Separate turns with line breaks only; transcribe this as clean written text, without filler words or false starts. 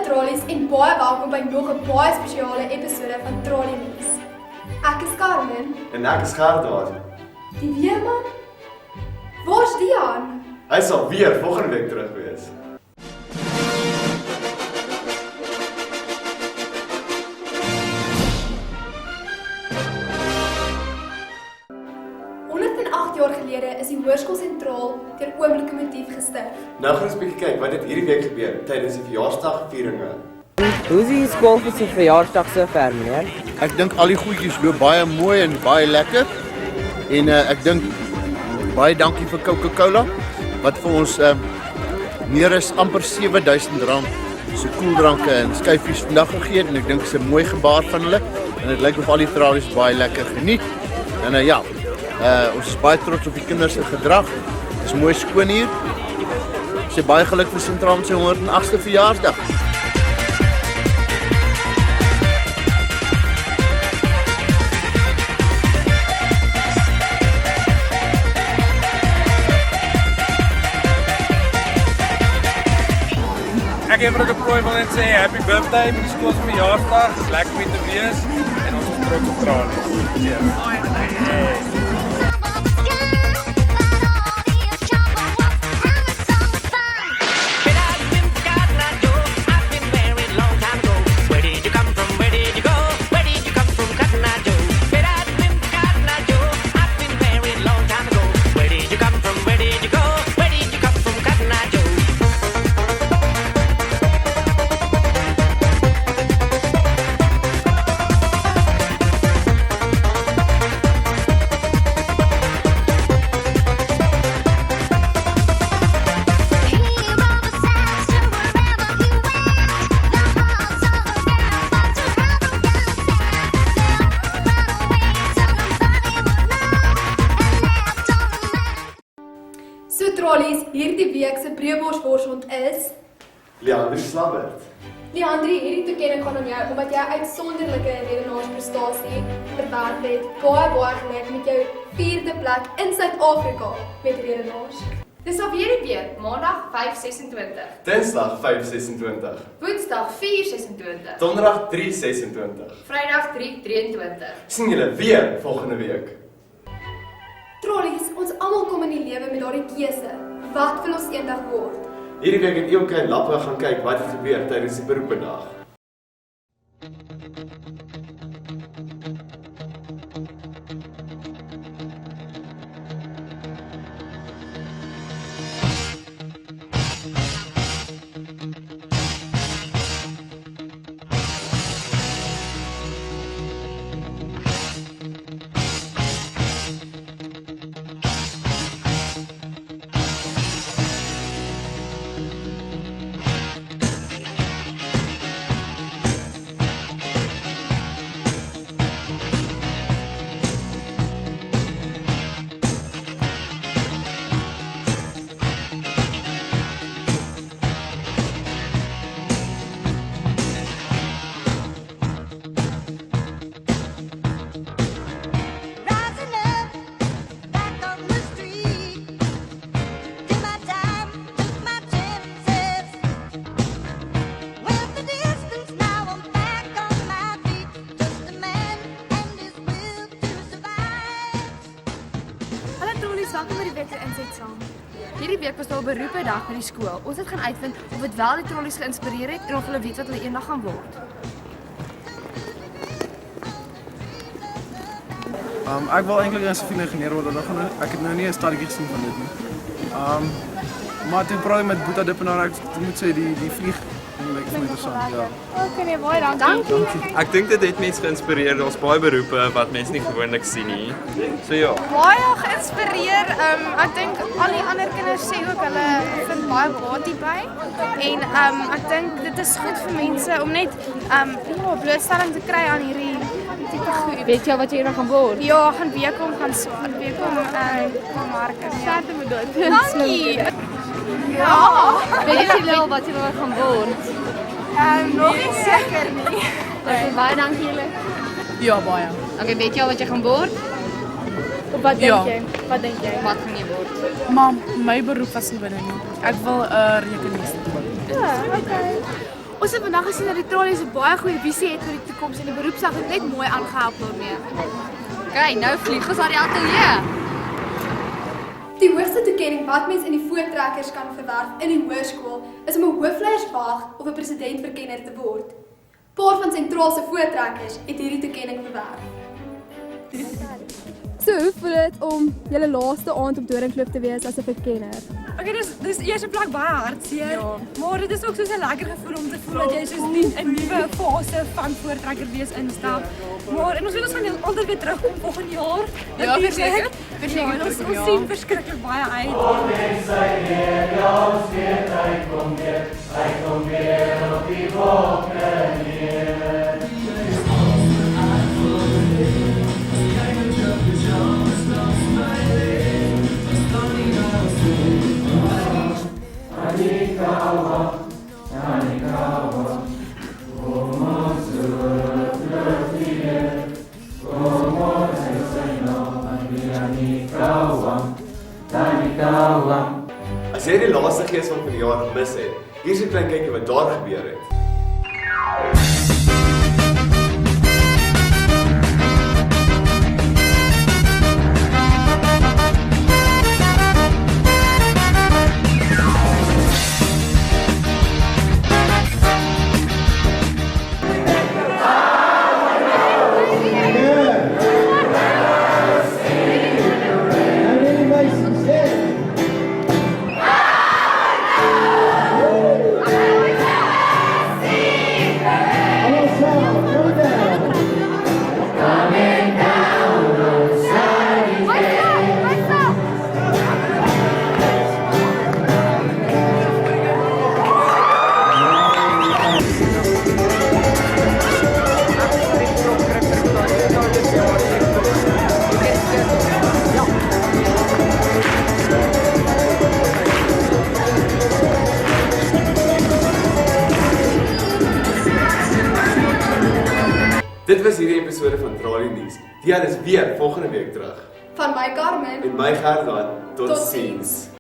Trollies en baie welkom by nog 'n baie spesiale episode van Trollie Nuus. Ek is Carmen.
En ek is Gerard.
Die weerman? Waar's Dian?
Hy sal weer volgende week terug wees.
Jaar gelede is die Hoërskool Sentraal deur oom Lokomotief gestig.
Nou gaan ons 'n bietjie kyk wat het hierdie week gebeur tydens die verjaarsdagvieringe.
Hoe is die skool vir sy verjaarsdag so ver, meneer?
Ek dink al die goedjies loop baie mooi en baie lekker. En ek dink baie dankie vir Coca-Cola wat vir ons meer as amper R7,000 se koeldranke en skyfies vandag gegee het en ek dink dit is 'n mooi gebaar van hulle en dit lyk of al die tralies baie lekker geniet. En ja, ons is baie trots op die kinders se gedrag. Dit is mooi skoon hier. Ons sê baie geluk vir Sentraal met sy 108ste verjaarsdag.
Ek het vir die prooi wil net sê happy birthday met die skool se verjaarsdag. Dis lekker om te wees en ons is trots op Tralies. Ja.
So Trollies, hierdie week se Breeborsworshond is
Leandri Slabbert.
Leandri, hierdie toekenning gaan aan jou omdat jy 'n uitsonderlike redenaarsprestasie verwerf het. Baie geluk met jou 4de plek in Suid-Afrika met redenaars.
Dis alweer die beurt, Maandag 5:26,
Dinsdag 5:26,
Woensdag 4:26,
Donderdag 3:26.
Vrydag 3:23.
Sien julle weer volgende week.
Trollies, ons almal kom in die lewe met daardie keuse. Wat wil ons eendag word?
Hierdie week het Eelke en Lappe gaan kyk wat het gebeur tydens die beroepedag.
Welkom by die week se Insette saam. Hierdie week was daar 'n beroepedag by die skool. Ons het gaan uitvind of dit wel die trollies geïnspireer het en of hulle weet wat hulle eendag gaan word.
Ek wil eintlik 'n siviele ingenieur word. Ek het nou nie 'n stadietjie gesien van dit nie. Maar toe praat ek met Boeta Dippenaar, ek moet sê die vlieg lyk vir my interessant, ja.
Okay, nee, baie dankie.
Ek dink dit het mense geïnspireer. Daar's baie beroepe wat mense nie gewoonlik sien nie. So ja.
Baie geïnspireer. Ek dink al die ander kinders sê ook hulle vind baie baat hierby. En ek dink dit is goed vir mense om net blootstelling te kry aan hierdie tipe goed.
Weet jy wat jy eendag gaan word?
Ja, gaan weekom gaan marke.
Sterkte met dit.
Dankie. Ja.
Weet jy wel wat jy gaan word?
Nog nie seker nie.
Baie dankie julle.
Ja, baie.
Okay, weet jy al wat jy gaan word?
Of wat
Ja.
dink jy? Wat dink jy?
Wat gaan jy word?
Maar my beroep was nie binne nie. Ek wil 'n rekenmeester word.
Ja, okay. Ons het vandag gesien dat die tralies 'n baie goeie visie het vir die toekoms en die beroepsdag het net mooi aangehelp daarmee.
Kry, nou vlieg ons aan die ateljee.
Die hoogste toekenning wat mens in die voortrekkers kan verwerf in die hoërskool is om 'n hoofleierswag of 'n presidentverkenner te word. Paar van sentraalse voortrekkers het hierdie toekenning verwerf.
So, hoe voel dit om julle laaste aand op Doringkloof te wees as 'n verkenner?
Okay, dis eers 'n plek baie hartseer, maar dit is ook soos 'n lekker gevoel om te voel dat jy soos nie 'n nuwe fase van voortrekker wees instap. Maar en ons weet ons gaan altyd weer terugkom volgende jaar.
Ja, verseker.
Ja, ons sien verskriklik baie uit.
As jy die laaste gees van die jaar gemis het, hier is 'n klein kykie wat daar gebeur het. Dit was hierdie episode van Tralie Nuus. Die is weer volgende week terug.
Van my Carmen.
En my Gerda. Totsiens.